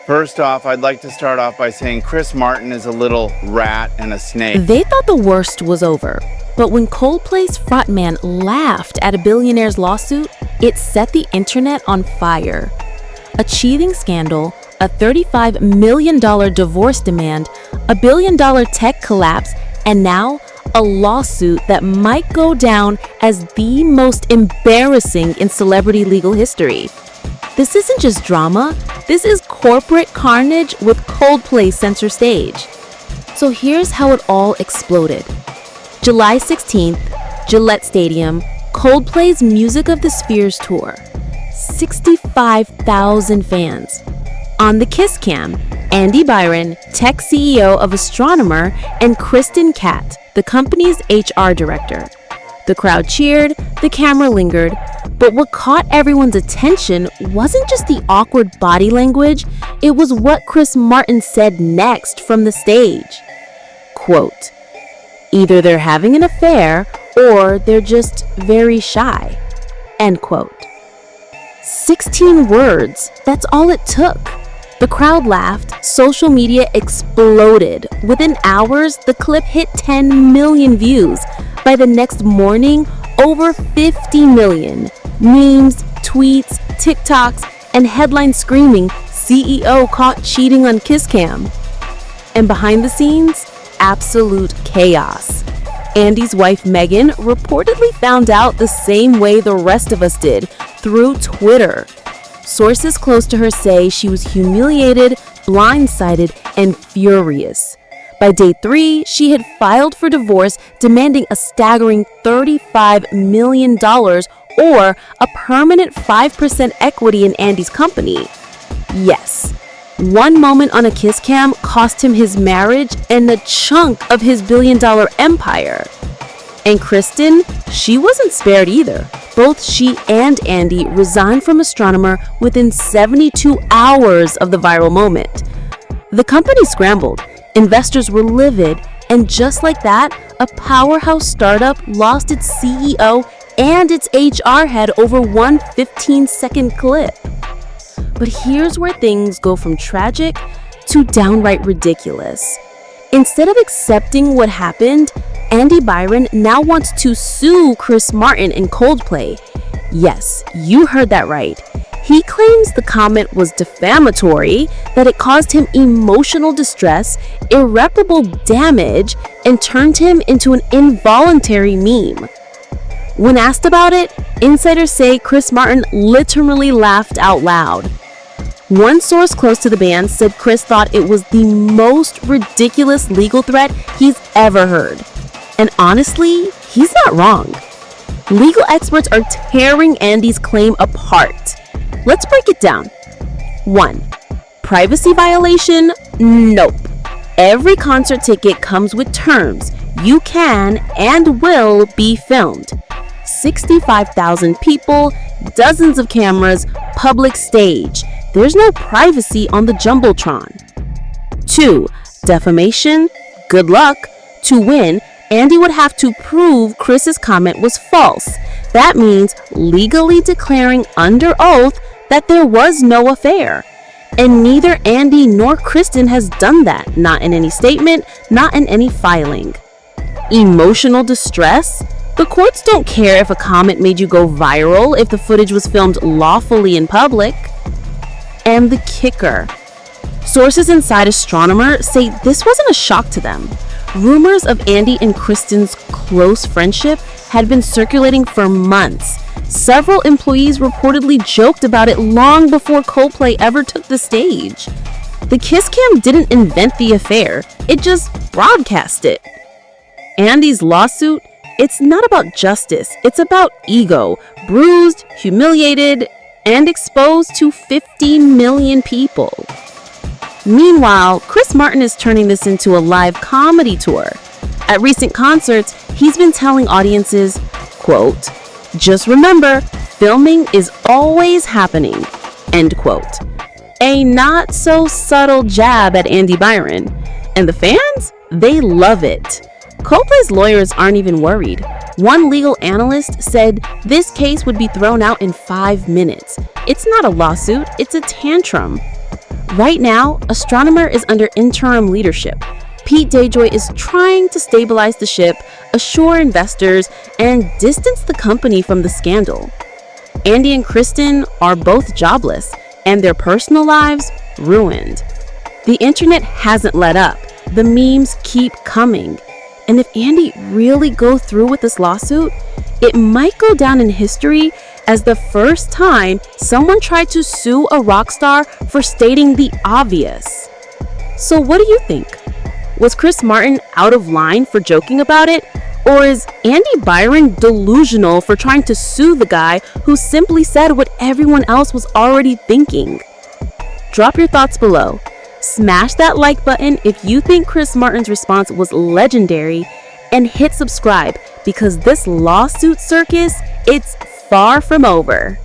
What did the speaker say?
First off, I'd like to start off by saying Chris Martin is a little rat and a snake. They thought the worst was over, but when Coldplay's frontman laughed at a billionaire's lawsuit, it set the internet on fire. A cheating scandal, a $35 million divorce demand, a $1 billion tech collapse, and now a lawsuit that might go down as the most embarrassing in celebrity legal history. This isn't just drama, this is corporate carnage with Coldplay center stage. So here's how it all exploded. July 16th, Gillette Stadium, Coldplay's Music of the Spheres tour. 65,000 fans. On the Kiss Cam, Andy Byron, tech CEO of Astronomer, and Kristen, the company's HR director. The crowd cheered, the camera lingered, but what caught everyone's attention wasn't just the awkward body language, it was what Chris Martin said next from the stage. Quote, "Either they're having an affair or they're just very shy." End quote. 16 words, that's all it took. The crowd laughed, social media exploded. Within hours, the clip hit 10 million views. By the next morning, over 50 million. Memes, tweets, TikToks, and headlines screaming, "CEO caught cheating on Kiss Cam." And behind the scenes, absolute chaos. Andy's wife Megan reportedly found out the same way the rest of us did, through Twitter. Sources close to her say she was humiliated, blindsided, and furious. By day 3, she had filed for divorce, demanding a staggering $35 million or a permanent 5% equity in Andy's company. Yes, one moment on a Kiss Cam cost him his marriage and a chunk of his billion-dollar empire. And Kristen, she wasn't spared either. Both she and Andy resigned from Astronomer within 72 hours of the viral moment. The company scrambled, investors were livid, and just like that, a powerhouse startup lost its CEO and its HR head over one 15-second clip. But here's where things go from tragic to downright ridiculous. Instead of accepting what happened, Andy Byron now wants to sue Chris Martin and Coldplay. Yes, you heard that right. He claims the comment was defamatory, that it caused him emotional distress, irreparable damage, and turned him into an involuntary meme. When asked about it, insiders say Chris Martin literally laughed out loud. One source close to the band said Chris thought it was the most ridiculous legal threat he's ever heard. And honestly, he's not wrong. Legal experts are tearing Andy's claim apart. Let's break it down. 1. Privacy violation? Nope. Every concert ticket comes with terms. You can and will be filmed. 65,000 people, dozens of cameras, public stage. There's no privacy on the Jumbotron. 2. Defamation? Good luck. To win, Andy would have to prove Chris's comment was false. That means legally declaring under oath that there was no affair. And neither Andy nor Kristen has done that, not in any statement, not in any filing. Emotional distress? The courts don't care if a comment made you go viral if the footage was filmed lawfully in public. And the kicker. Sources inside Astronomer say this wasn't a shock to them. Rumors of Andy and Kristen's close friendship had been circulating for months. Several employees reportedly joked about it long before Coldplay ever took the stage. The Kiss Cam didn't invent the affair, it just broadcast it. Andy's lawsuit? It's not about justice, it's about ego, bruised, humiliated, and exposed to 50 million people. Meanwhile, Chris Martin is turning this into a live comedy tour. At recent concerts, he's been telling audiences, quote, "Just remember, filming is always happening," end quote. A not so subtle jab at Andy Byron. And the fans? They love it. Coldplay's lawyers aren't even worried. One legal analyst said this case would be thrown out in 5 minutes. It's not a lawsuit, it's a tantrum. Right now, Astronomer is under interim leadership. Pete Dayjoy is trying to stabilize the ship, assure investors, and distance the company from the scandal. Andy and Kristen are both jobless, and their personal lives ruined. The internet hasn't let up. The memes keep coming. And if Andy really goes through with this lawsuit, it might go down in history as the first time someone tried to sue a rock star for stating the obvious. So what do you think? Was Chris Martin out of line for joking about it? Or is Andy Byron delusional for trying to sue the guy who simply said what everyone else was already thinking? Drop your thoughts below. Smash that like button if you think Chris Martin's response was legendary, and hit subscribe because this lawsuit circus, it's far from over.